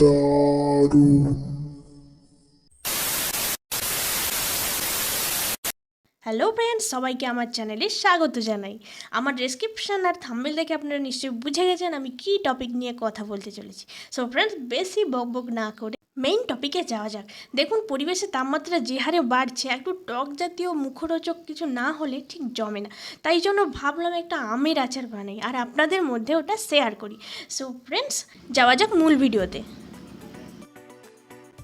দারুণ। Hello friends, সবাইকে আমার চ্যানেলে স্বাগত জানাই। আমার ডেসক্রিপশন আর থাম্বনেল দেখে আপনারা নিশ্চয়ই বুঝে গেছেন আমি কী টপিক নিয়ে কথা বলতে চলেছি। সো ফ্রেন্ডস, বেশি বকবক না করে মেইন টপিকে যাওয়া যাক। দেখুন, পরিবেশের তাপমাত্রা যে হারে বাড়ছে, একটু টক জাতীয় মুখরোচক কিছু না হলে ঠিক জমে না। তাই জন্য ভাবলাম একটা আমের আচার বানাই আর আপনাদের মধ্যে ওটা শেয়ার করি। সো ফ্রেন্ডস, যাওয়া যাক মূল ভিডিওতে।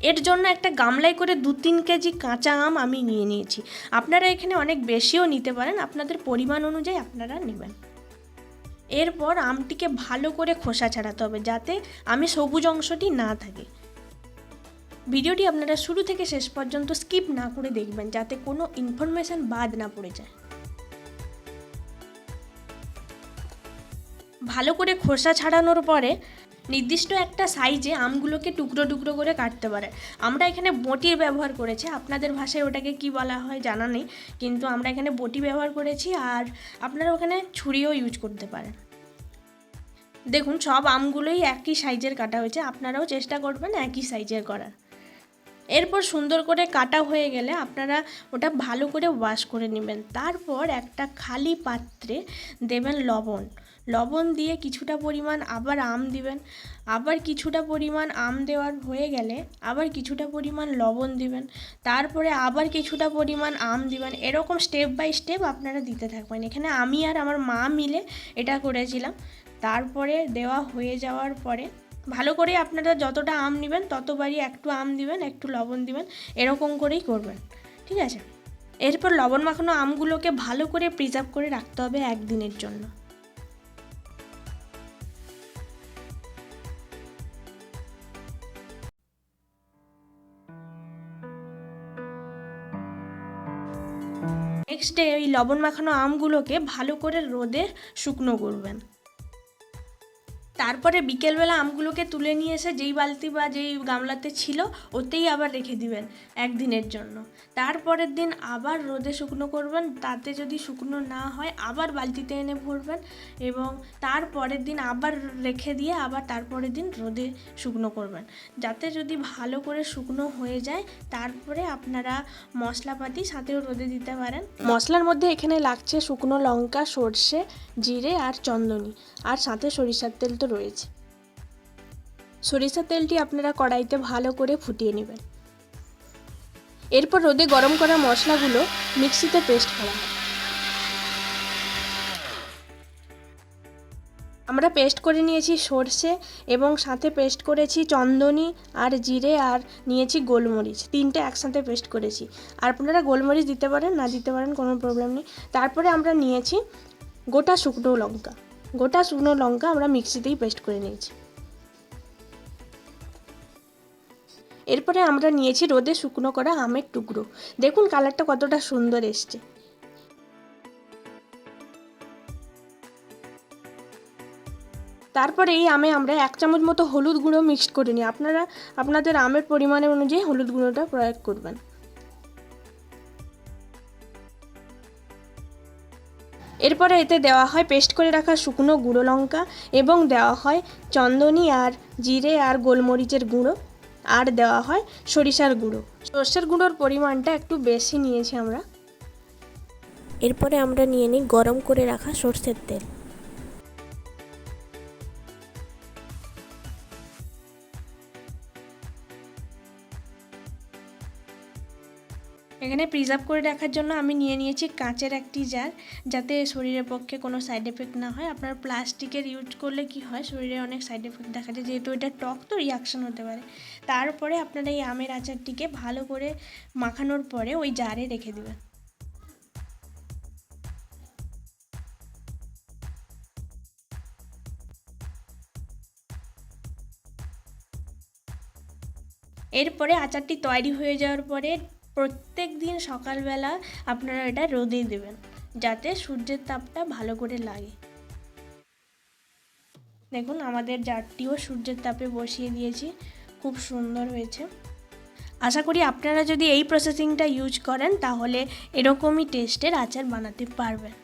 এর জন্য একটা গামলায় করে 2-3 কেজি কাঁচা আম আমি নিয়ে নিয়েছি। আপনারা এখানে অনেক বেশিও নিতে পারেন, আপনাদের পরিমাণ অনুযায়ী আপনারা নেবেন। এরপর আমটিকে ভালো করে খোসা ছাড়াতে হবে, যাতে আমে সবুজ অংশটি না থাকে। ভিডিওটি আপনারা শুরু থেকে শেষ পর্যন্ত স্কিপ না করে দেখবেন, যাতে কোনো ইনফরমেশান বাদ না পড়ে যায়। ভালো করে খোসা ছাড়ানোর পরে নির্দিষ্ট একটা সাইজে আমগুলোকে টুকরো টুকরো করে কাটতে পারে। আমরা এখানে বটির ব্যবহার করেছি, আপনাদের ভাষায় ওটাকে কি বলা হয় জানা নেই, কিন্তু আমরা এখানে বটি ব্যবহার করেছি। আর আপনারা ওখানে ছুরিও ইউজ করতে পারেন। দেখুন, সব আমগুলোই একই সাইজের কাটা হয়েছে, আপনারাও চেষ্টা করবেন একই সাইজের করার। এরপর সুন্দর করে কাটা হয়ে গেলে আপনারা ওটা ভালো করে ওয়াশ করে নেবেন। তারপর একটা খালি পাত্রে দেবেন লবণ দিয়ে কিছুটা পরিমাণ আবার আম দিবেন। আবার কিছুটা পরিমাণ আম দেওয়ার হয়ে গেলে আবার কিছুটা পরিমাণ লবণ দিবেন। তারপরে আবার কিছুটা পরিমাণ আম দিবেন। এরকম স্টেপ বাই স্টেপ আপনারা দিতে থাকবেন। এখানে আমি আর আমার মা মিলে এটা করেছিলাম। তারপরে দেওয়া হয়ে যাওয়ার পরে ভালো করে আপনারা যতটা আম নেবেন ততবারই একটু আম দিবেন, একটু লবণ দিবেন, এরকম করেই করবেন, ঠিক আছে? এরপর লবণ মাখানো আমগুলোকে ভালো করে প্রিজার্ভ করে রাখতে হবে একদিনের জন্য। নেক্সট ডে এই লবণ মাখানো আমগুলোকে ভালো করে রোদে শুকনো করবেন। তারপরে বিকেলবেলা আমগুলোকে তুলে নিয়ে এসে যেই বালতি বা যেই গামলাতে ছিল ওতেই আবার রেখে দিবেন একদিনের জন্য। তারপরের দিন আবার রোদে শুকনো করবেন, তাতে যদি শুকনো না হয় আবার বালতিতে এনে ভরবেন এবং তারপরের দিন আবার রেখে দিয়ে আবার তারপরের দিন রোদে শুকনো করবেন, যাতে যদি ভালো করে শুকনো হয়ে যায়। তারপরে আপনারা মশলাপাতি সাথেও রোদে দিতে পারেন। মশলার মধ্যে এখানে লাগছে শুকনো লঙ্কা, সর্ষে, জিরে আর চন্দনী, আর সাথে সরিষার তেল তো রয়েছে। সরিষার তেলটি আপনারা কড়াইতে ভালো করে ফুটিয়ে নেবেন। এরপর রোদে গরম করা মশলাগুলো মিক্সিতে পেস্ট করা হয়। আমরা পেস্ট করে নিয়েছি সর্ষে এবং সাথে পেস্ট করেছি চন্দনী আর জিরে, আর নিয়েছি গোলমরিচ, 3টে একসাথে পেস্ট করেছি। আর আপনারা গোলমরিচ দিতে পারেন, না দিতে পারেন, কোনো প্রবলেম নেই। তারপরে আমরা নিয়েছি গোটা শুকনো লঙ্কা আমরা মিক্সিতেই পেস্ট করে নিয়েছি। এরপরে আমরা নিয়েছি রোদে শুকনো করা আমের টুকরো। দেখুন কালারটা কতটা সুন্দর এসছে। তারপরে এই আমে আমরা 1 চামচ মতো হলুদ গুঁড়ো মিক্সড করে নিই। আপনারা আপনাদের আমের পরিমাণের অনুযায়ী হলুদ গুঁড়োটা প্রয়োগ করবেন। এরপরে এতে দেওয়া হয় পেস্ট করে রাখা শুকনো গুঁড়ো লঙ্কা এবং দেওয়া হয় চন্দনী আর জিরে আর গোলমরিচের গুঁড়ো, আর দেওয়া হয় সরিষার গুঁড়ো। সর্ষের গুঁড়োর পরিমাণটা একটু বেশি নিয়েছি আমরা। এরপরে আমরা নিয়ে নিই গরম করে রাখা সর্ষের তেল। এখানে প্রিজার্ভ করে রাখার জন্য আমি নিয়ে নিয়েছি কাঁচের একটি জার, যাতে শরীরের পক্ষে কোনো সাইড এফেক্ট না হয়। আপনার প্লাস্টিকের ইউজ করলে কি হয়, শরীরে অনেক সাইড এফেক্ট দেখা যায়, যেহেতু এটা টক তো রিয়াকশন হতে পারে। তারপরে আপনারা এই আমের আচারটিকে ভালো করে মাখানোর পরে ওই জারে রেখে দেবেন। এরপরে আচারটি তৈরি হয়ে যাওয়ার পরে প্রত্যেক দিন সকালবেলা আপনারা এটা রোদে দেবেন, যাতে সূর্যের তাপটা ভালো করে লাগে। দেখুন আমাদের জারটিও সূর্যের তাপে বসিয়ে দিয়েছি, খুব সুন্দর হয়েছে। আশা করি আপনারা যদি এই প্রসেসিংটা ইউজ করেন তাহলে এরকমই টেস্টের আচার বানাতে পারবেন।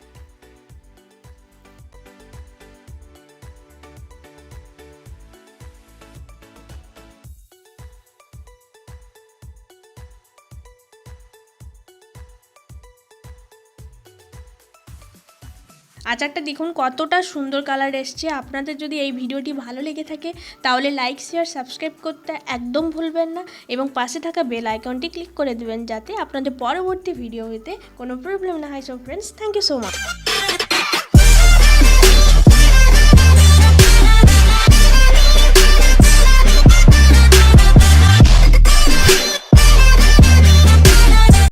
আচারটা দেখুন কতটা সুন্দর কালার এসছে। আপনাদের যদি এই ভিডিওটি ভালো লেগে থাকে তাহলে লাইক শেয়ার সাবস্ক্রাইব করতে একদম ভুলবেন না এবং পাশে থাকা বেল আইকনটি ক্লিক করে দেবেন যাতে আপনাদের পরবর্তী ভিডিওতে কোনো প্রবলেম না হয়। So friends, thank you so much.